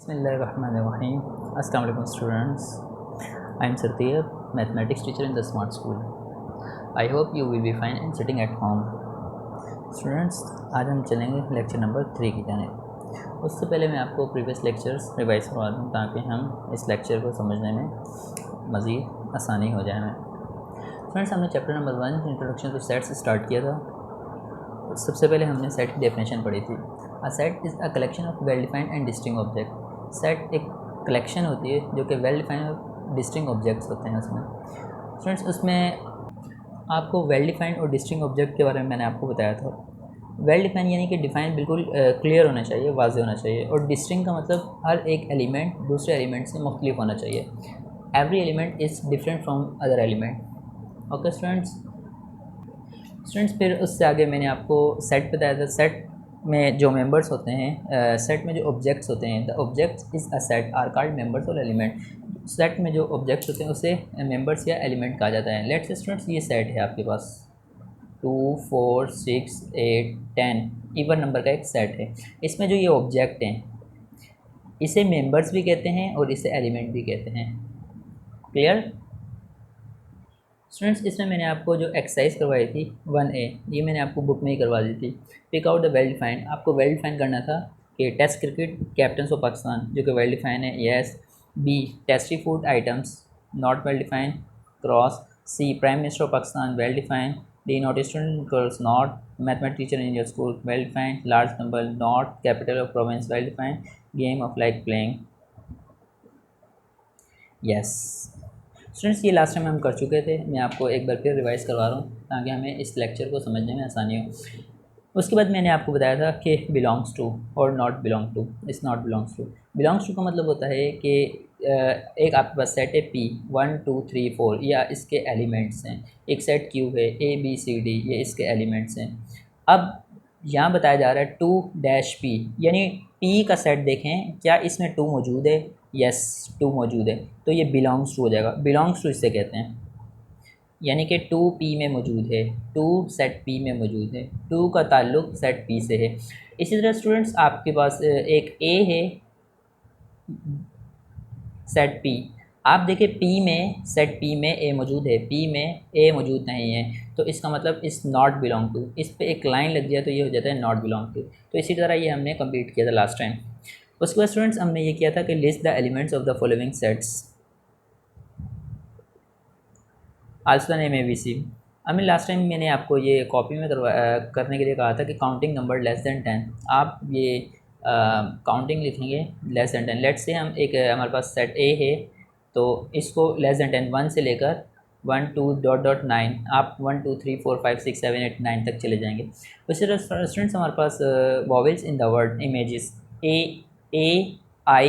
Bismillahirrahmanirrahim. Assalamu alaikum students. I am Sartier, mathematics teacher in the smart school. I hope you will be fine and sitting at home. Students, आज हम चलेंगे lecture number 3 की जानिब। उससे पहले मैं आपको प्रीवियस लेक्चर्स रिवाइज करवा दूँ ताकि हम इस लेक्चर को समझने में मज़ीद आसानी हो जाए हमें। फ्रेंड्स, हमने chapter number 1 introduction to set से स्टार्ट किया था। सबसे पहले हमने सेट की डेफिनेशन पढ़ी थी। A set is a collection of well defined and distinct object. Set एक कलेक्शन होती है जो कि वेल डिफाइंड और डिस्टिंक्ट ऑब्जेक्ट्स होते हैं उसमें। फ्रेंड्स, उसमें आपको वेल डिफाइंड और डिस्टिंक्ट ऑब्जेक्ट के बारे में मैंने आपको बताया था। वेल डिफाइंड यानी कि डिफाइन बिल्कुल क्लियर होना चाहिए, वाज़ेह होना चाहिए, और डिस्टिंक्ट का मतलब हर एक एलिमेंट दूसरे एलिमेंट से मुख्तलिफ होना चाहिए। Every element is different from other element. Okay students, फिर उससे आगे मैंने आपको सेट बताया था। सेट में जो मेंबर्स होते हैं, सेट में जो ऑब्जेक्ट्स होते हैं, the objects is a set are called members और एलिमेंट। सेट में जो ऑब्जेक्ट्स होते हैं उसे मेंबर्स या एलिमेंट कहा जाता है। लेट्स स्टूडेंट्स, ये सेट है आपके पास 2 4 6 8 10 इवन नंबर का एक सेट है। इसमें जो ये ऑब्जेक्ट हैं इसे मेंबर्स भी कहते हैं और इसे एलिमेंट भी कहते हैं। क्लियर स्टूडेंट्स, इसमें मैंने आपको जो एक्सरसाइज करवाई थी 1A, ये मैंने आपको बुक में ही करवा दी थी। Pick out the well defined. आपको वेल डिफाइन करना था कि test cricket captain of Pakistan, जो कि वेल डिफाइन है, yes. B tasty food items, not well defined, cross. C prime minister of Pakistan, well defined. D not student girls, not mathematics teacher in your school, well defined. Large number, not capital of province, well defined. Game of like playing, yes. Students, ये last time हम कर चुके थे, मैं आपको एक बार फिर revise करवा रहा हूँ ताकि हमें इस लेक्चर को समझने में आसानी हो। उसके बाद मैंने आपको बताया था कि बिलोंग्स टू और not belong to, is not belongs to. Belongs to का मतलब होता है कि एक आपके पास सेट है P 1 2 3 4, या इसके एलिमेंट्स हैं। एक सेट Q है ABCD, ये इसके एलिमेंट्स हैं। अब यहाँ बताया जा रहा है 2-P, यानी P का सेट देखें, क्या इसमें 2 मौजूद है? यस, 2 मौजूद है, तो ये बिलोंग्स टू हो जाएगा। बिलोंग्स टू इसे कहते हैं, यानी कि 2P में मौजूद है, 2 सेट P में मौजूद है, 2 का ताल्लुक सेट P से है। इसी तरह स्टूडेंट्स, आपके पास एक A है सेट P। आप देखिए P में, सेट P में A मौजूद है, P में A मौजूद नहीं है, तो इसका मतलब इस नॉट बिलोंग टू, इस पे एक लाइन लग जाए तो ये हो जाता है नॉट बिलोंग टू। तो इसी तरह ये हमने कंप्लीट किया था लास्ट टाइम। उसके बाद स्टूडेंट्स, हमने ये किया था कि list the elements of the following sets, also name ABC। हमने लास्ट टाइम मैंने आपको ये कॉपी में करने के लिए कहा था कि काउंटिंग नंबर लेस दैन 10, आप ये काउंटिंग लिखेंगे लेस दैन 10। लेट्स से हम एक हमारे पास सेट A है, तो इसको लेस दैन 10 1 से लेकर 1 2 डॉट डॉट 9, आप 1 2 3 4 5 6 7 8 9 तक चले जाएंगे। उसी तरह स्टूडेंट्स, हमारे पास vowels in the word images A I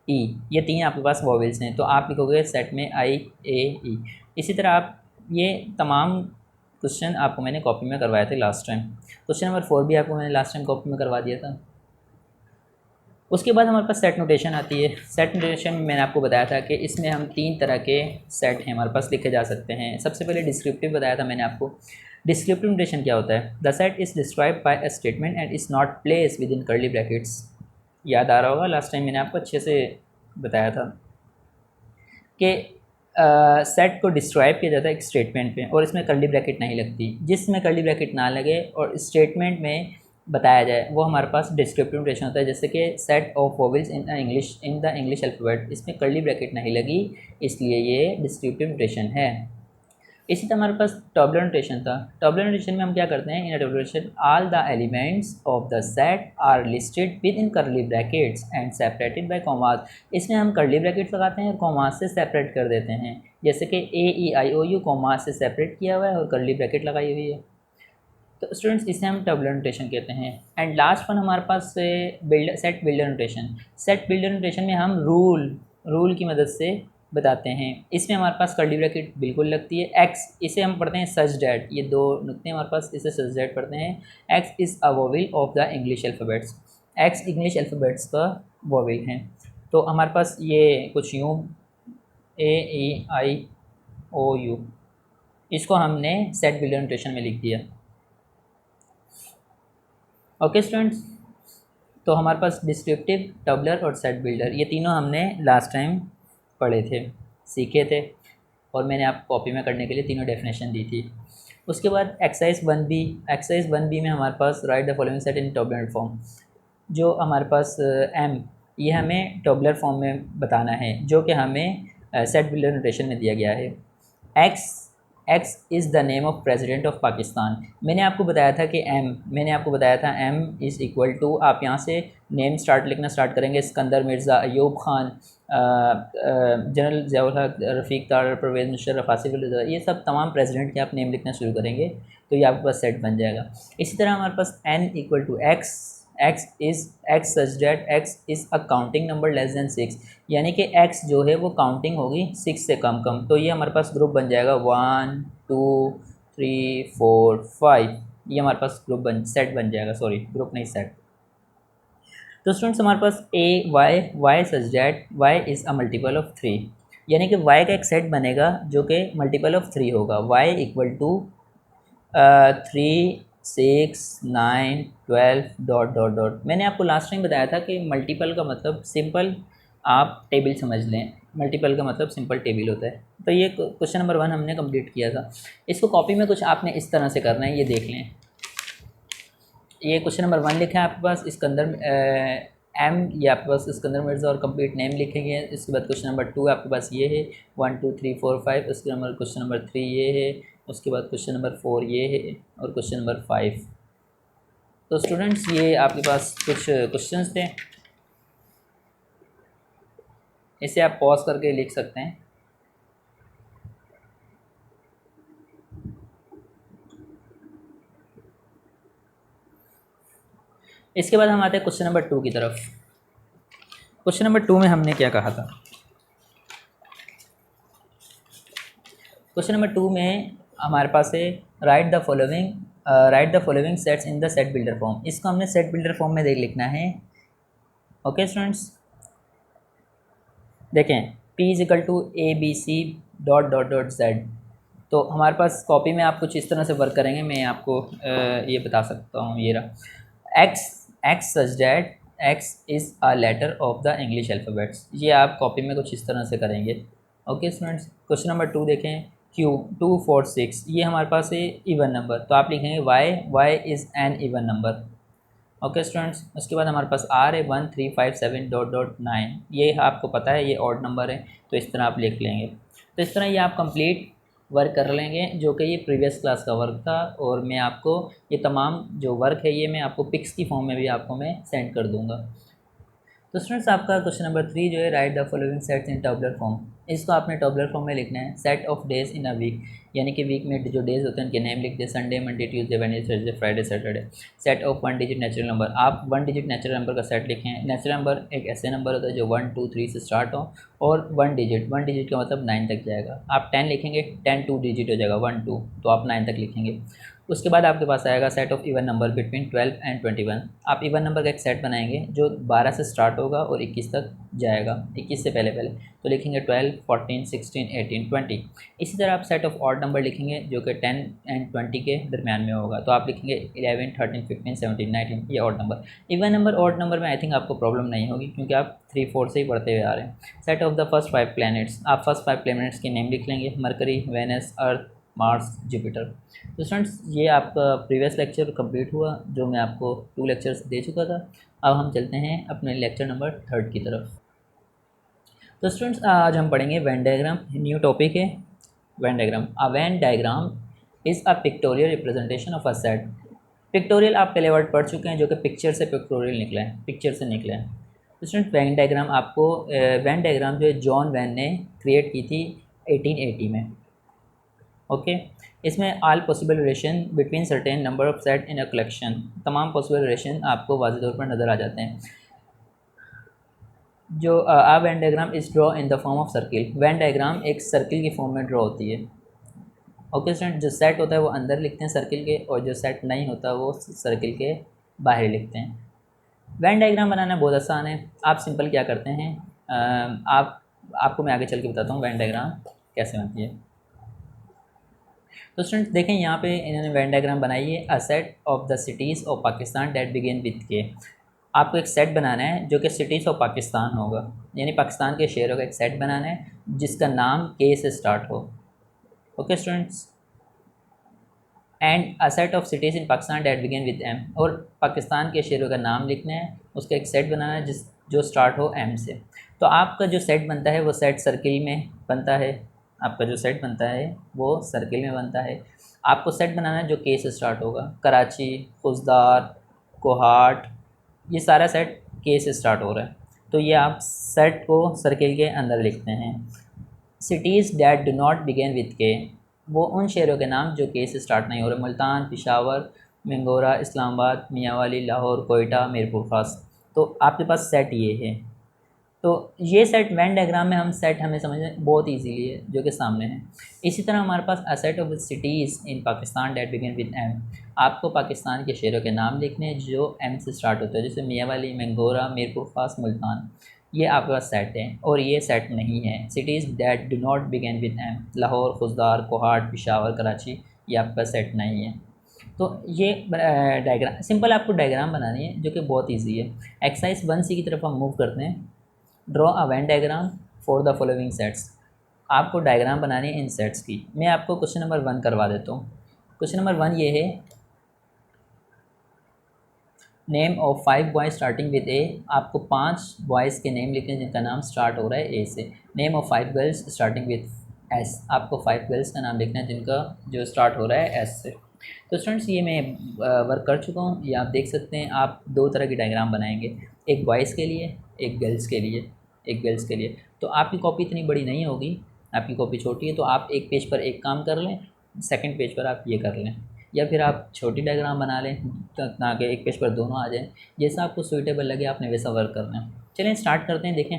E, ये 3 आपके पास वॉवेल्स हैं, तो आप लिखोगे सेट में I A E। इसी तरह आप ये तमाम क्वेश्चन आपको मैंने कॉपी में करवाए थे लास्ट टाइम। क्वेश्चन नंबर 4 भी आपको मैंने लास्ट टाइम कॉपी में करवा दिया था। उसके बाद हमारे पास सेट नोटेशन आती है। सेट नोटेशन में मैंने आपको बताया था कि इसमें हम 3 तरह के सेट हैं हमारे पास लिखे जा सकते हैं। सबसे पहले डिस्क्रिप्टिव बताया था मैंने आपको। डिस्क्रिप्टिव नोटेशन क्या होता है? The set is describe by a statement and is not place with in curly brackets. याद आ रहा होगा, लास्ट टाइम मैंने आपको अच्छे से बताया था कि सेट को डिस्क्राइब किया जाता है एक स्टेटमेंट पे, और इसमें कर्ली ब्रैकेट नहीं लगती। जिसमें कर्ली ब्रैकेट ना लगे और स्टेटमेंट में बताया जाए वो हमारे पास डिस्क्रिप्टिव नोटेशन होता है। जैसे कि set of vowels in the English alphabet, इसमें कर्ली ब्रैकेट नहीं लगी, इसलिए ये डिस्क्रिप्टिव नोटेशन है। इसी तरह हमारे पास टैबुलर नोटेशन था। टैबुलर नोटेशन में हम क्या करते हैं? In tabular notation all the elements of the set are listed within curly brackets and separated by commas. इसमें हम कर्ली ब्रैकेट्स लगाते हैं और कॉमास से सेपरेट कर देते हैं। जैसे कि AEIOU कॉमास से सेपरेट किया हुआ है और कर्ली ब्रैकेट लगाई हुई है, तो स्टूडेंट्स इसे हम टैबुलर नोटेशन कहते हैं। एंड लास्ट वन हमारे पास set builder notation. Set builder notation में हम रूल की मदद से बताते हैं। इसमें हमारे पास कर्ली ब्रैकेट बिल्कुल लगती है। एक्स, इसे हम पढ़ते हैं सच डैट, ये 2 नुक्ते हमारे पास, इसे सच डैट पढ़ते हैं। X is a vowel of the English alphabets, x English alphabets का वोवेल हैं। तो हमारे पास ये कुछ यूँ AEIOU, इसको हमने सेट बिल्डर नोटेशन में लिख दिया। ओके स्टूडेंट्स, तो हमारे पास डिस्क्रिप्टिव, टबलर और सेट बिल्डर, ये तीनों हमने लास्ट टाइम पढ़े थे, सीखे थे, और मैंने आपको कॉपी में करने के लिए तीनों डेफिनेशन दी थी। उसके बाद एक्सरसाइज 1B में हमारे पास write the following set in tabular form, जो हमारे पास एम, ये हमें टॉबलर फॉर्म में बताना है, जो कि हमें सेट बिल्डर नोटेशन में दिया गया है। X x is the name of president of Pakistan. मैंने आपको बताया था कि एम इज़ इक्वल टू, आप यहाँ से नेम लिखना स्टार्ट करेंगे, सिकंदर मिर्ज़ा, अयूब खान, जनरल ज़ियाउल हक, रफ़ीक तार, परवेज़ मुशर्रफ, आसिफ अली ज़रदारी, ये सब तमाम प्रेसिडेंट के आप नेम लिखना शुरू करेंगे तो ये आपके पास सेट बन जाएगा। इसी तरह हमारे पास n equal to X such that X is a counting number less than 6, यानी कि x जो है वो काउंटिंग होगी 6 से कम, तो ये हमारे पास ग्रुप बन जाएगा 1 2 3 4 5, ये हमारे पास सेट बन जाएगा, सॉरी ग्रुप नहीं सेट। तो स्टूडेंट्स हमारे पास Y such that Y is a multiple of 3, यानी कि y का एक सेट बनेगा जो कि मल्टीपल ऑफ 3 होगा। y equal to 3 6 9 12 dot dot dot. मैंने आपको लास्ट टाइम बताया था कि मल्टीपल का मतलब सिंपल, आप टेबल समझ लें, मल्टीपल का मतलब सिंपल टेबल होता है। तो ये क्वेश्चन नंबर 1 हमने कंप्लीट किया था। इसको कॉपी में कुछ आपने इस तरह से करना है, ये देख लें। ये क्वेश्चन नंबर 1 लिखा है आपके पास, इसके अंदर एम, ये आपके पास सिकंदर मिर्ज़ा और कंप्लीट नेम लिखेंगे। इसके बाद क्वेश्चन नंबर 2 आपके पास ये है 1 2 3 4 5, उसके नंबर क्वेश्चन नंबर 3 ये है, उसके बाद क्वेश्चन नंबर 4 ये है, और क्वेश्चन नंबर 5। तो स्टूडेंट्स ये आपके पास कुछ क्वेश्चंस थे, इसे आप पॉज करके लिख सकते हैं। इसके बाद हम आते हैं क्वेश्चन नंबर 2 की तरफ। क्वेश्चन नंबर 2 में हमने क्या कहा था? क्वेश्चन नंबर 2 में हमारे पास है right the following sets in the set builder form. इसको हमने सेट बिल्डर फॉर्म में लिखना है। ओके स्टूडेंट्स, देखें P is equal to ABC dot dot dot Z. तो हमारे पास कॉपी में आप कुछ इस तरह से वर्क करेंगे, मैं आपको ये बता सकता हूँ। ये रहा X such that X is a letter of the English alphabets, ये आप कॉपी में कुछ इस तरह से करेंगे। ओके स्टूडेंट्स, क्वेश्चन नंबर 2 देखें, Q 2 4 6, ये हमारे पास है इवन नंबर, तो आप लिखेंगे y is an even number. Okay students, उसके बाद हमारे पास R है 1 3 5 7 डॉट डॉट 9, ये आपको पता है ये ऑड नंबर है, तो इस तरह आप लिख लेंगे। तो इस तरह ये आप कंप्लीट वर्क कर लेंगे, जो कि ये प्रीवियस क्लास का वर्क था, और मैं आपको ये तमाम जो वर्क है ये मैं आपको पिक्स की फॉर्म में भी आपको मैं सेंड कर दूँगा। तो स्टूडेंट्स आपका क्वेश्चन नंबर 3 जो है right the following sets in tabular form, इसको आपने टैबुलर फॉर्म में लिखना है। Set of days in a week, यानी कि वीक में जो डेज होते हैं उनके नेम लिख दे, Sunday Monday Tuesday Wednesday Thursday Friday Saturday. Set of 1 digit natural number, आप 1 डिजिट नेचुरल नंबर का सेट लिखें। नेचुरल नंबर एक ऐसे नंबर होता है जो 1 2 3 से स्टार्ट हो, और 1 डिजिट का मतलब 9 तक जाएगा। आप 10 लिखेंगे, 10 2 डिजिट हो जाएगा 1 2, तो आप 9 तक लिखेंगे। उसके बाद आपके पास आएगा set of even number between 12 and 21, आप इवन नंबर का एक सेट बनाएंगे जो 12 से स्टार्ट होगा और 21 तक जाएगा, 21 से पहले तो लिखेंगे 12 14 16 18 20। इसी तरह आप सेट ऑफ ऑड नंबर लिखेंगे जो कि 10 एंड 20 के दरमियान में होगा, तो आप लिखेंगे 11 13 15 17 19, ये odd number. Even number odd number में आई थिंक आपको प्रॉब्लम नहीं होगी, क्योंकि आप 3 4 से ही पढ़ते हुए आ रहे हैं। Set of the first 5 planets, आप फर्स्ट 5 प्लैनेट्स के नेम लिख लेंगे, मरकरी, वेनस, अर्थ, मार्स, जुपिटर। तो स्टूडेंट्स ये आपका प्रीवियस लेक्चर कंप्लीट हुआ, जो मैं आपको 2 लेक्चर्स दे चुका था। अब हम चलते हैं अपने लेक्चर नंबर 3 की तरफ। तो स्टूडेंट्स आज हम पढ़ेंगे वेन डायग्राम, न्यू टॉपिक है Venn diagram. A when diagram is a pictorial representation of a set. Pictorial आप पहले वर्ड पढ़ चुके हैं, जो कि पिक्चर से पिक्टोरियल निकला है, पिक्चर से निकला है। तो स्टूडेंट वेन डायग्राम आपको वेन डायग्राम जो है जॉन वेन ने क्रिएट की थी 1880 में। ओके, इसमें all possible relation between certain number of set in a collection, तमाम पॉसिबल रिलेशन आपको वाज़ेह तौर पर नज़र आ जाते हैं। जो a Venn diagram is draw in the form of circle, Venn diagram एक सर्किल की फॉर्म में ड्रॉ होती है। ओके स्टूडेंट, जो सेट होता है वो अंदर लिखते हैं सर्किल के, और जो सेट नहीं होता वो सर्किल के बाहर लिखते हैं। वेन डायग्राम बनाना बहुत आसान है। आप सिंपल क्या करते हैं, आपको मैं आगे चल के बताता हूँ वेन डायग्राम कैसे बनती है। तो स्टूडेंट्स देखें यहाँ पे इन्होंने वेन डायग्राम बनाई है। A set of the cities of Pakistan that begin with K. आपको एक सेट बनाना है जो कि सिटीज़ ऑफ पाकिस्तान होगा, यानी पाकिस्तान के शहरों का एक सेट बनाना है जिसका नाम के से स्टार्ट हो। Okay students, and a set of cities in Pakistan that begin with M, और पाकिस्तान के शहरों का नाम लिखना है, उसका एक सेट बनाना है जो स्टार्ट हो एम से। तो आपका जो सेट बनता है वो सेट सर्किल में बनता है, आपका जो सेट बनता है वो सर्किल में बनता है। आपको सेट बनाना है जो के से स्टार्ट होगा, कराची, खुजदार, कोहाट, ये सारा सेट के से स्टार्ट हो रहा है, तो ये आप सेट को सर्किल के अंदर लिखते हैं। Cities that do not begin with K, वो उन शहरों के नाम जो के से स्टार्ट नहीं हो रहे, मुल्तान, पेशावर, मंगोरा, इस्लामाबाद, मियांवाली, लाहौर, कोयटा, मीरपुर खास। तो आपके पास सेट ये है। तो ये सेट वेन डायग्राम में हम सेट हमें समझना बहुत इजीली है जो कि सामने है। इसी तरह हमारे पास a set of cities in Pakistan that begin with M, आपको पाकिस्तान के शहरों के नाम लिखने हैं जो एम से स्टार्ट होते हैं, जैसे मियांवाली, मंगोरा, मीरपुर खास, मुल्तान। ये आपके पास सेट है, और ये सेट नहीं है cities that do not begin with M, Lahore, Khuzdar, Kohat, Peshawar, Karachi, ये आपका सेट नहीं है। तो ये डायग्राम सिंपल आपको डायग्राम बनानी है जो कि बहुत इजी है। एक्सरसाइज 1C की तरफ हम मूव करते हैं। Draw a Venn diagram for the following sets, आपको डायग्राम बनानी है इन सेट्स की। मैं आपको क्वेश्चन नंबर 1 करवा देता हूँ। क्वेश्चन नंबर 1 ये है, name of 5 boys starting with A, आपको 5 बॉयज़ के नेम लिखने जिनका नाम स्टार्ट हो रहा है ए से। Name of 5 girls starting with S, आपको 5 गर्ल्स का नाम लिखना है जिनका जो स्टार्ट हो रहा है एस से। तो स्टूडेंट्स ये मैं वर्क कर चुका हूँ, ये आप देख सकते हैं। आप दो तरह की डायग्राम बनाएंगे, एक बॉयज़ के लिए, एक गर्ल्स के लिए, एक गर्ल्स के लिए। तो आपकी कॉपी इतनी बड़ी नहीं होगी, आपकी कॉपी छोटी है, तो आप एक पेज पर एक काम कर लें, सेकंड पेज पर आप ये कर लें, या फिर आप छोटी डायग्राम बना लें ताकि एक पेज पर दोनों आ जाएं। जैसा आपको सूटेबल लगे आपने वैसा वर्क करना है। चलें स्टार्ट करते हैं। देखें,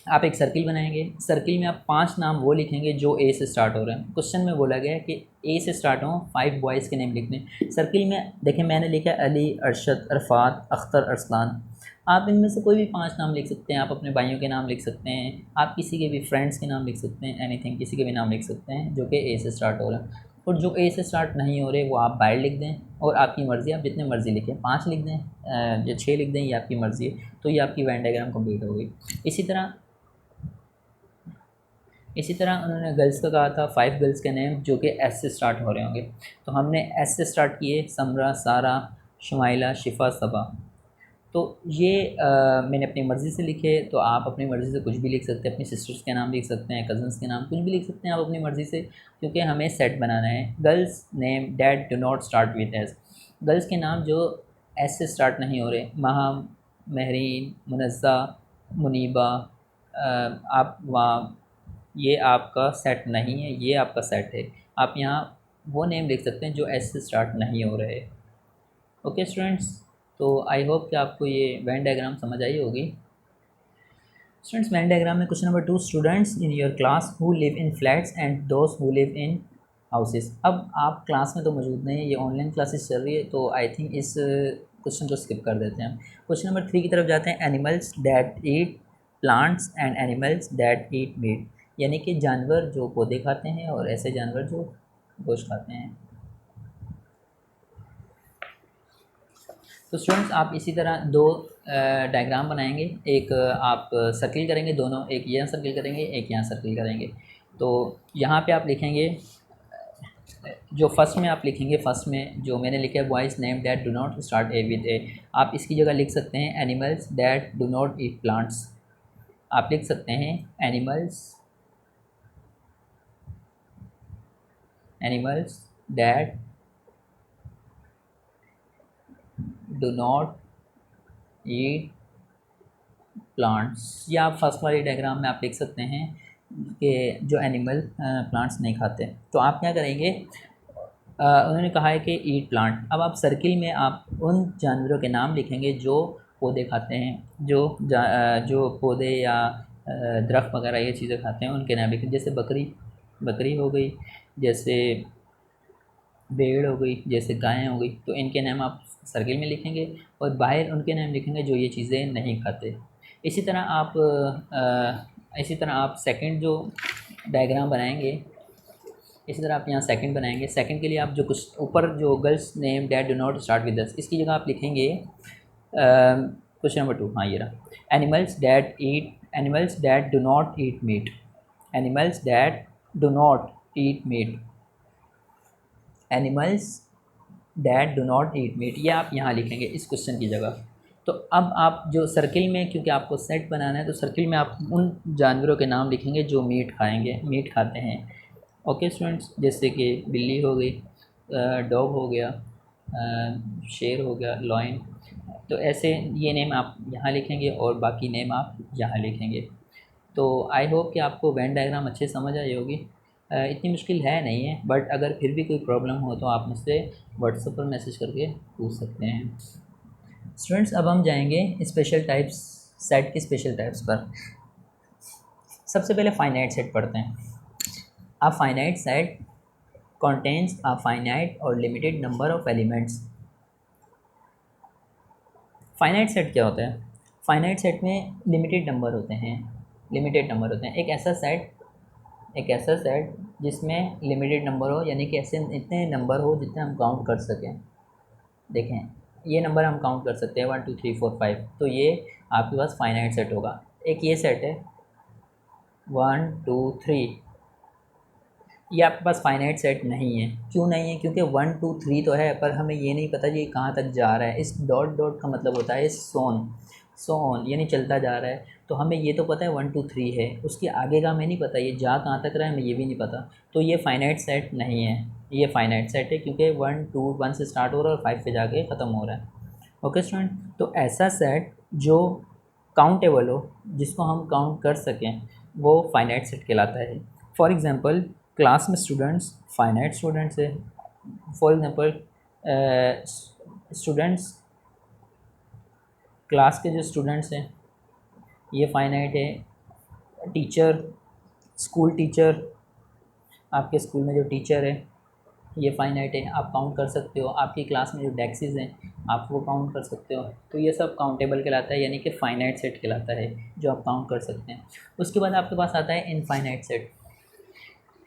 आप एक सर्किल बनाएंगे, सर्किल में आप 5 नाम वो लिखेंगे जो ए से स्टार्ट हो रहे हैं। क्वेश्चन में बोला गया है कि ए से स्टार्ट हो 5 बॉयज़ के नेम लिखने। सर्किल में देखें मैंने लिखा है अली, अरशद, अरफात, अख्तर, अरसलान। आप इनमें से कोई भी 5 नाम लिख सकते हैं। आप अपने भाइयों के नाम लिख सकते हैं, आप किसी के भी फ्रेंड्स के नाम लिख सकते हैं, एनीथिंग, किसी के भी नाम लिख सकते हैं जो कि ए से स्टार्ट हो रहा है। और जो ए से स्टार्ट नहीं हो रहे वो आप बाहर लिख दें, और आपकी मर्ज़ी, आप जितने मर्ज़ी लिखें, 5 लिख दें या 6 लिख दें, ये आपकी मर्ज़ी है। तो ये आपकी वेन डायग्राम कंप्लीट हो गई। इसी तरह उन्होंने गर्ल्स का कहा था 5 गर्ल्स के नेम जो कि एस से स्टार्ट हो रहे होंगे। तो हमने एस से स्टार्ट किए, समरा, सारा, शुमाइला, शिफा, सबा। तो ये मैंने अपनी मर्ज़ी से लिखे। तो आप अपनी मर्ज़ी से कुछ भी लिख सकते हैं, अपनी सिस्टर्स के नाम लिख सकते हैं, कज़न्स के नाम, कुछ भी लिख सकते हैं आप अपनी मर्ज़ी से, क्योंकि हमें सेट बनाना है। Girls name that do not start with S, girls के नाम जो एस से स्टार्ट नहीं हो रहे, महम, महरीन, मुनज़्ज़ा, मुनीबा, आप वहाँ, ये आपका सेट नहीं है, ये आपका सेट है। आप यहाँ वो नेम लिख सकते हैं जो एस से स्टार्ट नहीं हो रहे। ओके स्टूडेंट्स, तो आई होप कि आपको ये वेन डायग्राम समझ आई होगी। स्टूडेंट्स, वेन डायग्राम में question number 2, students in your class who live in flats and those who live in houses. अब आप क्लास में तो मौजूद नहीं है, ये ऑनलाइन क्लासेस चल रही है, तो आई थिंक इस क्वेश्चन को स्किप कर देते हैं हम। क्वेश्चन नंबर 3 की तरफ जाते हैं। Animals that eat plants and animals that eat meat, यानी कि जानवर जो पौधे खाते हैं और ऐसे जानवर जो गोश्त खाते हैं। तो स्टूडेंट्स, आप इसी तरह 2 डायग्राम बनाएंगे, एक आप सर्किल करेंगे दोनों, एक यहाँ सर्किल करेंगे, एक यहाँ सर्किल करेंगे। तो यहाँ पे आप लिखेंगे, जो फर्स्ट में आप लिखेंगे, फर्स्ट में जो मैंने लिखा है boys name that do not start A with A, आप इसकी जगह लिख सकते हैं animals that do not eat plants. आप लिख सकते हैं animals that do not eat plants, या आप फर्स्ट वाली डायग्राम में आप लिख सकते हैं कि जो एनिमल प्लांट्स नहीं खाते। तो आप क्या करेंगे, उन्होंने कहा है कि ईट प्लांट। अब आप सर्किल में आप उन जानवरों के नाम लिखेंगे जो पौधे खाते हैं, जो पौधे या दरख्त वगैरह ये चीज़ें खाते हैं, उनके नाम लिखें। जैसे बकरी हो गई, जैसे भेड़ हो गई, जैसे गायें हो गई। तो इनके नाम आप सर्किल में लिखेंगे, और बाहर उनके नाम लिखेंगे जो ये चीज़ें नहीं खाते। इसी तरह आप सेकंड जो डायग्राम बनाएंगे, इसी तरह आप यहाँ सेकंड बनाएंगे। सेकंड के लिए आप जो कुछ ऊपर जो girls name that do not start with us, इसकी जगह आप लिखेंगे क्वेश्चन नंबर 2, हाँ ये रहा, animals that do not eat meat, animals that do not eat meat, animals that do not eat meat, ये आप यहाँ लिखेंगे इस क्वेश्चन की जगह। तो अब आप जो सर्किल में, क्योंकि आपको सेट बनाना है, तो सर्किल में आप उन जानवरों के नाम लिखेंगे जो मीट खाएंगे, मीट खाते हैं। ओके स्टूडेंट्स, जैसे कि बिल्ली हो गई, डॉग हो गया, शेर हो गया, लॉयन, तो ऐसे ये नेम आप यहाँ लिखेंगे और बाकी नेम आप यहाँ लिखेंगे। तो आई होप कि आपको वेन डायग्राम अच्छे समझ आई होगी। इतनी मुश्किल है नहीं है, बट अगर फिर भी कोई प्रॉब्लम हो तो आप मुझसे व्हाट्सएप पर मैसेज करके पूछ सकते हैं। स्टूडेंट्स, अब हम जाएंगे स्पेशल टाइप्स, सेट के स्पेशल टाइप्स पर। सबसे पहले फाइनाइट सेट पढ़ते हैं। A finite set contains a finite और limited number of elements. Finite set क्या होता है? फाइनाइट सेट में लिमिटेड नंबर होते हैं, लिमिटेड नंबर होते हैं। एक ऐसा सेट जिसमें लिमिटेड नंबर हो, यानी कि ऐसे इतने नंबर हो जितने हम काउंट कर सकें। देखें, ये नंबर हम काउंट कर सकते हैं 1 2 3 4 5, तो ये आपके पास फाइनाइट सेट होगा। एक ये सेट है 1 2 3, ये आपके पास फाइनाइट सेट नहीं है। क्यों नहीं है? क्योंकि 1 2 3 तो है, पर हमें ये नहीं पता ये कहाँ तक जा रहा है। इस डॉट डॉट का मतलब होता है सो ऑन यानी चलता जा रहा है। तो हमें ये तो पता है 1 2 3 है, उसके आगे का हमें नहीं पता ये जा कहाँ तक रहा है, हमें ये भी नहीं पता। तो ये फाइनाइट सेट नहीं है, ये फाइनाइट सेट है क्योंकि 1 से स्टार्ट हो रहा है और 5 पे जाके ख़त्म हो रहा है। ओके स्टूडेंट, तो ऐसा सेट जो काउंटेबल हो, जिसको हम काउंट कर सकें, वो फाइनाइट सेट कहलाता है। फॉर एग्ज़ाम्पल, क्लास में स्टूडेंट्स फाइनाइट स्टूडेंट्स है। फॉर एग्ज़ाम्पल, स्टूडेंट्स, क्लास के जो स्टूडेंट्स हैं ये फाइनाइट है। टीचर, स्कूल टीचर, आपके स्कूल में जो टीचर है ये फाइनाइट है, आप काउंट कर सकते हो। आपकी क्लास में जो डेस्क्स हैं आप वो काउंट कर सकते हो। तो ये सब काउंटेबल कहलाता है, यानी कि फाइनाइट सेट कहलाता है जो आप काउंट कर सकते हैं। उसके बाद आपके पास आता है इनफाइनाइट सेट।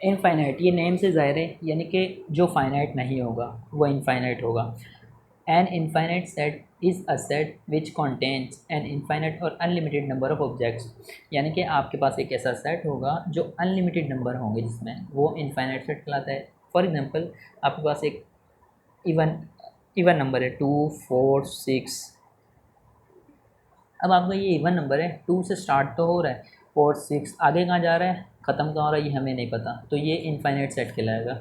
इनफाइनाइट, ये नेम से ज़ाहिर है, यानी कि जो फाइनाइट नहीं होगा वो इनफाइनाइट होगा। An infinite set is a set which contains an infinite और अनलिमिटेड नंबर ऑफ ऑब्जेक्ट्स, यानी कि आपके पास एक ऐसा सेट होगा जो अनलिमिटेड नंबर होंगे जिसमें, वो इनफाइनाइट सेट कहलाता है। फॉर एग्जांपल, आपके पास एक इवन नंबर है 2 4 6। अब आपका ये इवन नंबर है, 2 से स्टार्ट तो हो रहा है, 4 6 आगे कहाँ जा रहा है, ख़त्म कहाँ हो रहा है, ये हमें नहीं पता। तो ये इनफाइनाइट सेट कहलाएगा।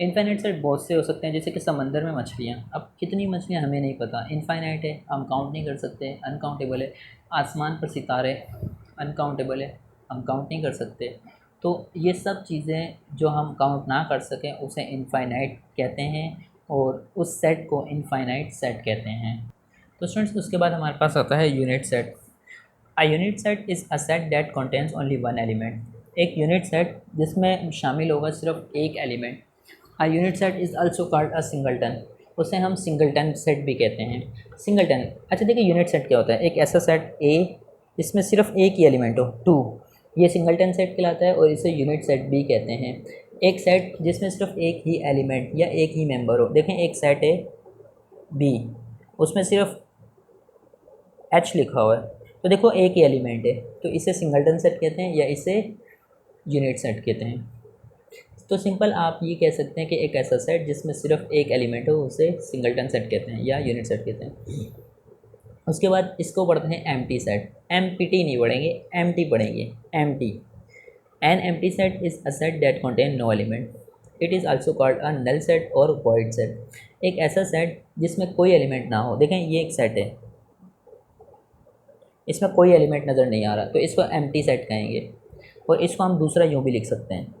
इनफाइनाइट सेट बहुत से हो सकते हैं, जैसे कि समंदर में मछलियाँ, अब कितनी मछलियाँ हमें नहीं पता, इनफाइनाइट है, हम काउंट नहीं कर सकते, अनकाउंटेबल है। आसमान पर सितारे, अनकाउंटेबल है, हम काउंट नहीं कर सकते। तो ये सब चीज़ें जो हम काउंट ना कर सकें उसे इनफाइनाइट कहते हैं, और उस सेट को इनफाइनाइट सेट कहते हैं। तो स्टूडेंट्स, उसके बाद हमारे पास आता है unit set. A unit set is a set that contains only one element. एक यूनिट सेट जिसमें शामिल होगा सिर्फ एक element. A unit set is also called a singleton, उसे हम सिंगलटन सेट भी कहते हैं। सिंगलटन, अच्छा देखिए यूनिट सेट क्या होता है। एक ऐसा सेट ए जिसमें सिर्फ एक ही एलिमेंट हो, 2, ये सिंगलटन सेट कहलाता है और इसे यूनिट सेट भी कहते हैं। एक सेट जिसमें सिर्फ एक ही एलिमेंट या एक ही मेंबर हो, देखें एक सेट है बी, उसमें सिर्फ एच लिखा हुआ है, तो देखो एक ही एलिमेंट है, तो इसे सिंगलटन सेट कहते हैं या इसे यूनिट सेट कहते हैं। तो सिंपल आप ये कह सकते हैं कि एक ऐसा सेट जिसमें सिर्फ एक एलिमेंट हो उसे सिंगलटन सेट कहते हैं या यूनिट सेट कहते हैं। उसके बाद इसको पढ़ते हैं एम्प्टी सेट। एम्प्टी नहीं पढ़ेंगे, एम्प्टी पढ़ेंगे, empty. An empty set is a set that contain no element. It is also called a null set और वॉइड सेट। एक ऐसा सेट जिसमें कोई एलिमेंट ना हो, देखें ये एक सेट है, इसमें कोई एलिमेंट नज़र नहीं आ रहा, तो इसको एम्प्टी सेट कहेंगे। और इसको हम दूसरा यूँ भी लिख सकते हैं,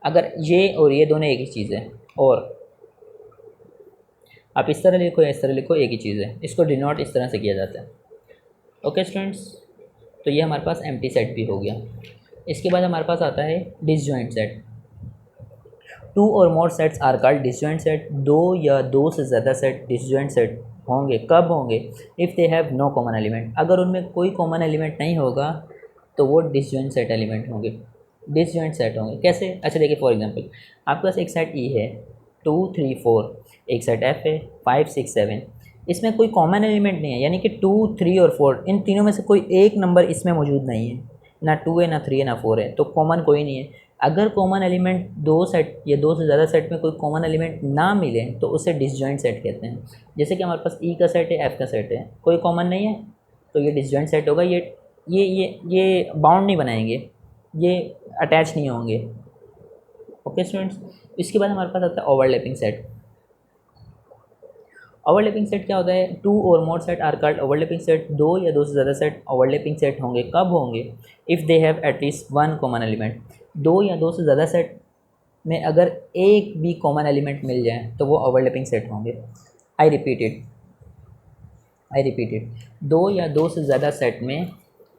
अगर ये और ये दोनों एक ही चीज़ है, और आप इस तरह लिखो या इस तरह लिखो, एक ही चीज़ है, इसको डिनोट इस तरह से किया जाता है। ओके स्टूडेंट्स, तो ये हमारे पास एम्प्टी सेट भी हो गया। इसके बाद हमारे पास आता है disjoint set. 2 or more sets are called disjoint set. 2 या 2 से ज़्यादा सेट डिसजॉइंट सेट होंगे, कब होंगे? If they have no common element, अगर उनमें कोई कॉमन एलिमेंट नहीं होगा तो वो डिसजॉइंट सेट एलिमेंट होंगे। डिसजॉइंट सेट होंगे कैसे? अच्छा देखिए, फॉर एग्जांपल आपके पास एक सेट ई है 2 3 4, एक सेट एफ है 5 6 7, इसमें कोई कॉमन एलिमेंट नहीं है, यानी कि 2 3 और 4 इन तीनों में से कोई एक नंबर इसमें मौजूद नहीं है, ना 2 है ना 3 है ना 4 है, तो कॉमन कोई नहीं है। अगर कॉमन एलिमेंट दो सेट या दो से ज़्यादा सेट में कोई कॉमन एलिमेंट ना मिले तो उसे डिसजॉइंट सेट कहते हैं। जैसे कि हमारे पास ई का सेट है, एफ का सेट है, कोई कॉमन नहीं है तो ये डिसजॉइंट सेट होगा। ये बाउंड नहीं बनाएंगे, ये अटैच नहीं होंगे। ओके स्टूडेंट्स, इसके बाद हमारे पास आता है ओवरलैपिंग सेट। ओवरलैपिंग सेट क्या होता है? Two or more set are called overlapping set. दो या दो से ज़्यादा सेट ओवरलैपिंग सेट होंगे, कब होंगे? If they have at least one common element. दो या दो से ज़्यादा सेट में अगर एक भी कॉमन एलिमेंट मिल जाए तो वो ओवरलैपिंग सेट होंगे। आई रिपीटेड, दो या दो से ज़्यादा सेट में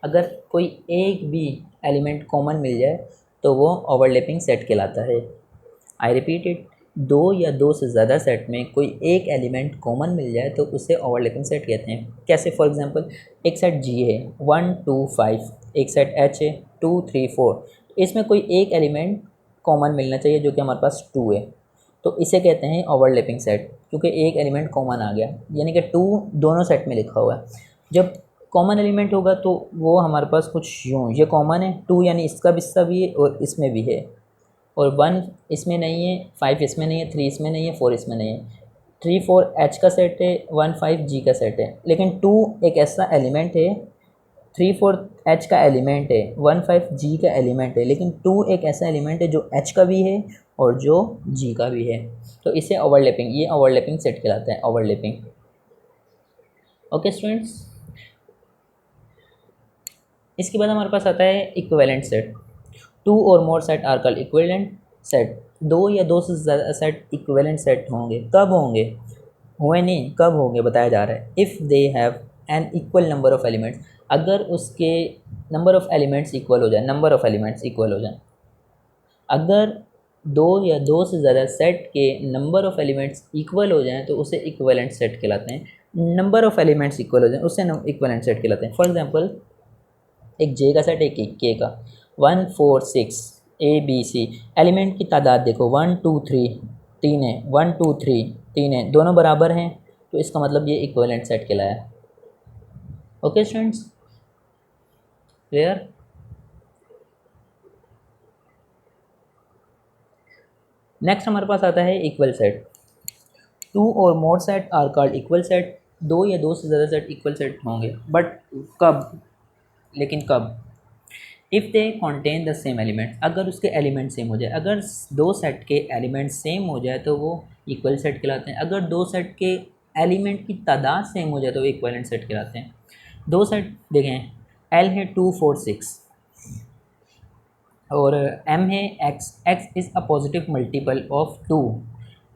अगर कोई एक भी एलिमेंट कॉमन मिल जाए तो वो ओवरलैपिंग सेट कहलाता है। आई रिपीटेड, दो या दो से ज़्यादा सेट में कोई एक एलिमेंट कॉमन मिल जाए तो उसे ओवरलैपिंग सेट कहते हैं। कैसे? फॉर एग्जांपल एक सेट जी है 1 2 5, एक सेट एच है 2 3 4, इसमें कोई एक एलिमेंट कॉमन मिलना चाहिए जो कि हमारे पास 2 है, तो इसे कहते हैं ओवरलैपिंग सेट, क्योंकि एक एलिमेंट कॉमन आ गया, यानी कि 2 दोनों सेट में लिखा हुआ है। जब कॉमन एलिमेंट होगा तो वो हमारे पास कुछ यूँ, ये कॉमन है 2 यानी इसका हिस्सा भी है और इसमें भी है, और 1 इसमें नहीं है, 5 इसमें नहीं है, 3 इसमें नहीं है, 4 इसमें नहीं है। 3 4 एच का सेट है, 1 5 जी का सेट है, लेकिन 2 एक ऐसा एलिमेंट है, 3 4 एच का एलिमेंट है, 1 5 जी का एलिमेंट है, लेकिन 2 एक ऐसा एलिमेंट है जो एच का भी है और जो जी का भी है, तो इसे ओवरलैपिंग, ये ओवरलैपिंग सेट कहलाता है, ओवरलैपिंग। ओके स्टूडेंट्स, इसके बाद हमारे पास आता है equivalent set. Two or more set are called equivalent set. दो या दो से ज़्यादा सेट इक्विवेलेंट सेट होंगे, कब होंगे? हुए नहीं, कब होंगे बताया जा रहा है। If they have an equal number of elements, अगर उसके नंबर ऑफ एलिमेंट्स इक्वल हो जाए, नंबर ऑफ एलिमेंट्स इक्वल हो जाए। अगर दो या दो से ज़्यादा सेट के नंबर ऑफ एलिमेंट्स इक्वल हो जाएं तो उसे इक्विवेलेंट सेट कहलाते हैं। नंबर ऑफ एलिमेंट्स इक्वल हो जाए उससे इक्विवेलेंट सेट कहलाते हैं। फॉर एग्जांपल एक जे का सेट, एक के का, 1 4 6 ए बी सी, एलिमेंट की तादाद देखो 1 2 3, तीन है, 1 2 3 तीन है, दोनों बराबर हैं, तो इसका मतलब ये इक्विवेलेंट सेट कहलाया। Okay students, clear? नेक्स्ट हमारे पास आता है equal set. Two or more set are called equal set. दो या दो से ज़्यादा सेट इक्वल सेट होंगे, बट कब? लेकिन कब? If they contain the same element, अगर उसके एलिमेंट सेम हो जाए, अगर दो सेट के एलिमेंट सेम हो जाए तो वो इक्वल सेट कहलाते हैं। अगर दो सेट के एलिमेंट की तादाद सेम हो जाए तो वो इक्वलेंट सेट कहलाते हैं। दो सेट देखें, एल है 2 4 6 और एम है x. X is a positive multiple of 2।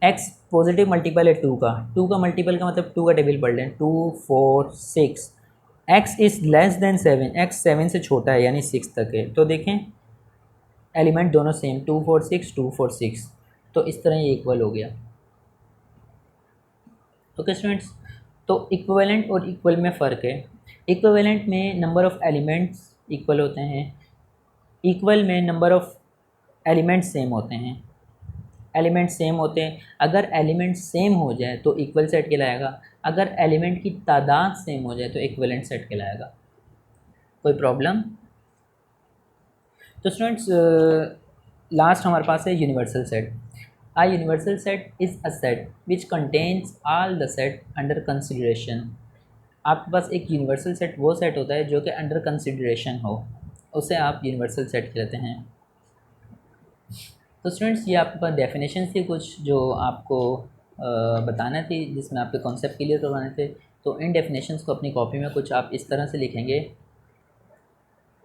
X positive multiple है 2 का, 2 का मल्टीपल का मतलब 2 का टेबल पढ़ लें, 2 4 6। X is less than 7, x 7 से छोटा है यानी 6 तक है, तो देखें एलिमेंट दोनों सेम, 2 4 6 2 4 6, तो इस तरह ये इक्वल हो गया। ओके स्टूडेंट्स, तो इक्विवेलेंट और इक्वल में फ़र्क है। इक्विवेलेंट में नंबर ऑफ़ एलिमेंट्स इक्वल होते हैं, इक्वल में नंबर ऑफ़ एलिमेंट्स सेम होते हैं। एलिमेंट सेम होते हैं, अगर एलिमेंट सेम हो जाए तो इक्वल सेट कहलाएगा, अगर एलिमेंट की तादाद सेम हो जाए तो इक्विवेलेंट सेट कहलाएगा। कोई प्रॉब्लम? तो स्टूडेंट्स लास्ट हमारे पास है universal set. A universal set is a set which contains all the set under consideration. आपके पास एक यूनिवर्सल सेट वो सेट होता है जो कि अंडर कंसिडरेशन हो, उसे आप यूनिवर्सल सेट कहते हैं। तो स्टूडेंट्स ये आपके पास डेफिनेशन थी कुछ जो आपको बताना थी, जिसमें आपके कॉन्सेप्ट क्लियर करवाने थे। तो इन डेफिनेशंस को अपनी कॉपी में कुछ आप इस तरह से लिखेंगे।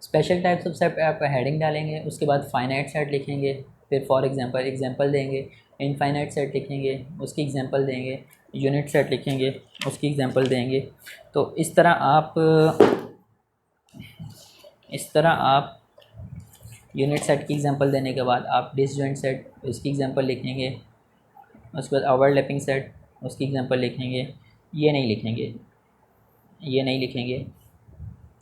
स्पेशल टाइप्स ऑफ सेट आप हेडिंग डालेंगे, उसके बाद फाइनाइट सेट लिखेंगे, फिर फॉर एग्जांपल देंगे, इनफाइनाइट सेट लिखेंगे, उसकी एग्जांपल देंगे, यूनिट सेट लिखेंगे, उसकी एग्जांपल देंगे। तो इस तरह आप यूनिट सेट की एग्जांपल देने के बाद आप डिसजॉइंट सेट उसकी एग्जांपल लिखेंगे, उसके बाद ओवरलैपिंग सेट उसकी एग्जांपल लिखेंगे। ये नहीं लिखेंगे।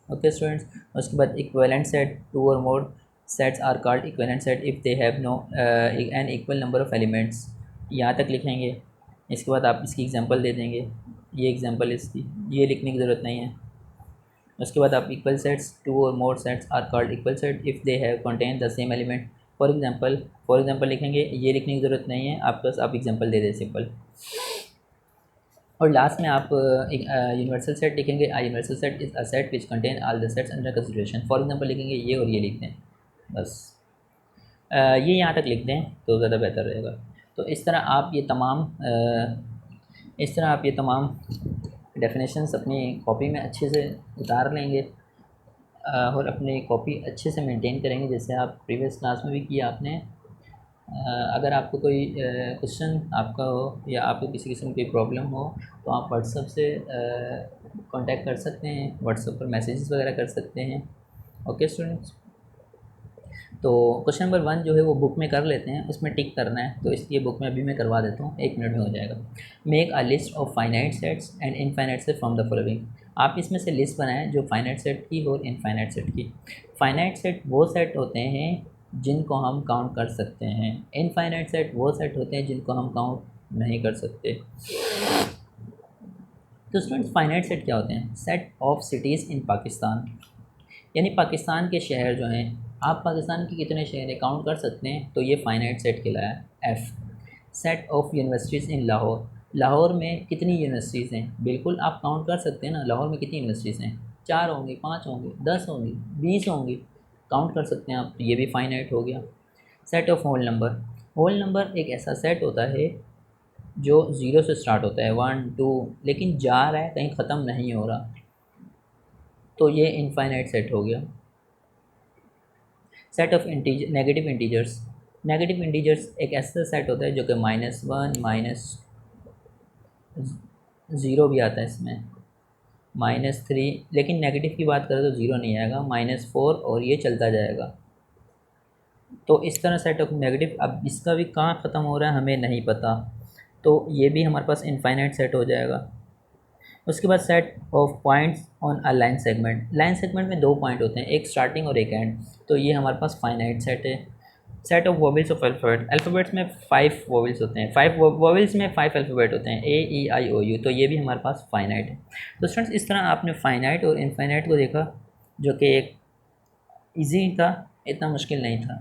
ओके स्टूडेंट्स, उसके बाद equivalent set, two or more sets are called equivalent set if they have no an equal number of elements. यहाँ तक लिखेंगे, इसके बाद आप इसकी एग्जांपल दे देंगे, ये एग्जांपल इसकी, ये लिखने की ज़रूरत नहीं है। उसके बाद आप equal sets, two or more sets are called equal set if they have contain the same element. For example लिखेंगे, ये लिखने की ज़रूरत नहीं है, आप बस आप एग्जांपल दे दें सिंपल। और लास्ट में आप एक यूनिवर्सल सेट लिखेंगे। A universal set is a set which contain all the sets under consideration. For example लिखेंगे ये और ये लिख दें बस। ये यहाँ तक लिख दें तो ज़्यादा बेहतर रहेगा। तो इस तरह आप ये तमाम डेफिनेशंस अपनी कॉपी में अच्छे से उतार लेंगे और अपनी कॉपी अच्छे से मेंटेन करेंगे, जैसे आप प्रीवियस क्लास में भी किया आपने। अगर आपको कोई क्वेश्चन आपका हो या आपको किसी किस्म की प्रॉब्लम हो तो आप व्हाट्सएप से कांटेक्ट कर सकते हैं, व्हाट्सएप पर मैसेजेस वगैरह कर सकते हैं। ओके स्टूडेंट्स, तो क्वेश्चन नंबर 1 जो है वो बुक में कर लेते हैं, उसमें टिक करना है, तो इसलिए बुक में अभी मैं करवा देता हूँ, 1 मिनट में हो जाएगा। Make a list of finite sets and infinite set from the following. आप इसमें से लिस्ट बनाएं जो फाइनाइट सेट की और इनफाइनाइट सेट की। फाइनाइट सेट वो सेट होते हैं जिनको हम काउंट कर सकते हैं, इनफाइनाइट सेट वो सेट होते हैं जिनको हम काउंट नहीं कर सकते। तो स्टूडेंट्स, फाइनाइट सेट क्या होते हैं? Set of cities in Pakistan, यानी पाकिस्तान के शहर जो हैं, आप पाकिस्तान के कितने शहर हैं काउंट कर सकते हैं, तो ये फाइनाइट सेट कहलाया। एफ़, सेट ऑफ यूनिवर्सिटीज़ इन लाहौर, लाहौर में कितनी यूनिवर्सिटीज़ हैं, बिल्कुल आप काउंट कर सकते हैं ना, लाहौर में कितनी यूनिवर्सिटीज़ हैं, 4 होंगी, 5 होंगी, 10 होंगी, 20 होंगी, काउंट कर सकते हैं आप, तो ये भी फाइनाइट हो गया। Set of whole number, whole number एक ऐसा सेट होता है जो 0 से स्टार्ट होता है, 1 2, लेकिन जा रहा है, कहीं ख़त्म नहीं हो रहा, तो ये इनफाइनाइट सेट हो गया। Set of negative integers, negative integers एक ऐसा सेट होता है जो कि -1 -0 भी आता है इसमें, -3, लेकिन नेगेटिव की बात करें तो 0 नहीं आएगा, -4 और ये चलता जाएगा। तो इस तरह सेट ऑफ नेगेटिव, अब इसका भी कहाँ ख़त्म हो रहा है हमें नहीं पता, तो ये भी हमारे पास इनफाइनाइट सेट हो जाएगा। उसके बाद set of points on a line segment, line segment में 2 पॉइंट होते हैं, एक स्टार्टिंग और एक एंड, तो ये हमारे पास फाइनाइट सेट है। Set of vowels of alphabet, alphabets में 5 वोवेल्स होते हैं, 5 वोवेल्स में 5 अल्फ़ाबेट होते हैं, A E I O U, तो ये भी हमारे पास फाइनाइट है। तो स्टूडेंट्स, इस तरह आपने फाइनाइट और इनफाइनाइट को देखा, जो कि एक ईजी था, इतना मुश्किल नहीं था।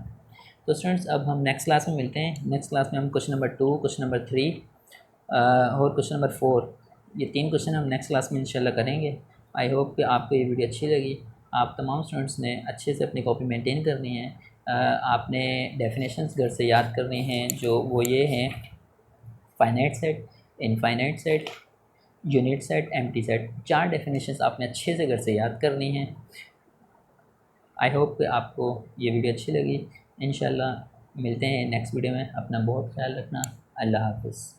तो स्टूडेंट्स, अब हम नेक्स्ट क्लास में मिलते हैं। नेक्स्ट क्लास में हम क्वेश्चन नंबर 2, क्वेश्चन नंबर 3 और क्वेश्चन नंबर 4, ये 3 क्वेश्चन हम नेक्स्ट क्लास में इंशाल्लाह करेंगे। आई होप कि आपको ये वीडियो अच्छी लगी। आप तमाम स्टूडेंट्स ने अच्छे से अपनी कॉपी मेंटेन करनी है। आपने डेफिनेशंस घर से याद करनी हैं, जो वो ये हैं: finite set, infinite set, unit set, empty set. 4 definitions आपने अच्छे से घर से याद करनी हैं। आई होप कि आपको ये वीडियो अच्छी लगी। इंशाल्लाह मिलते हैं नेक्स्ट वीडियो में। अपना बहुत ख्याल रखना। अल्लाह हाफ़िज़।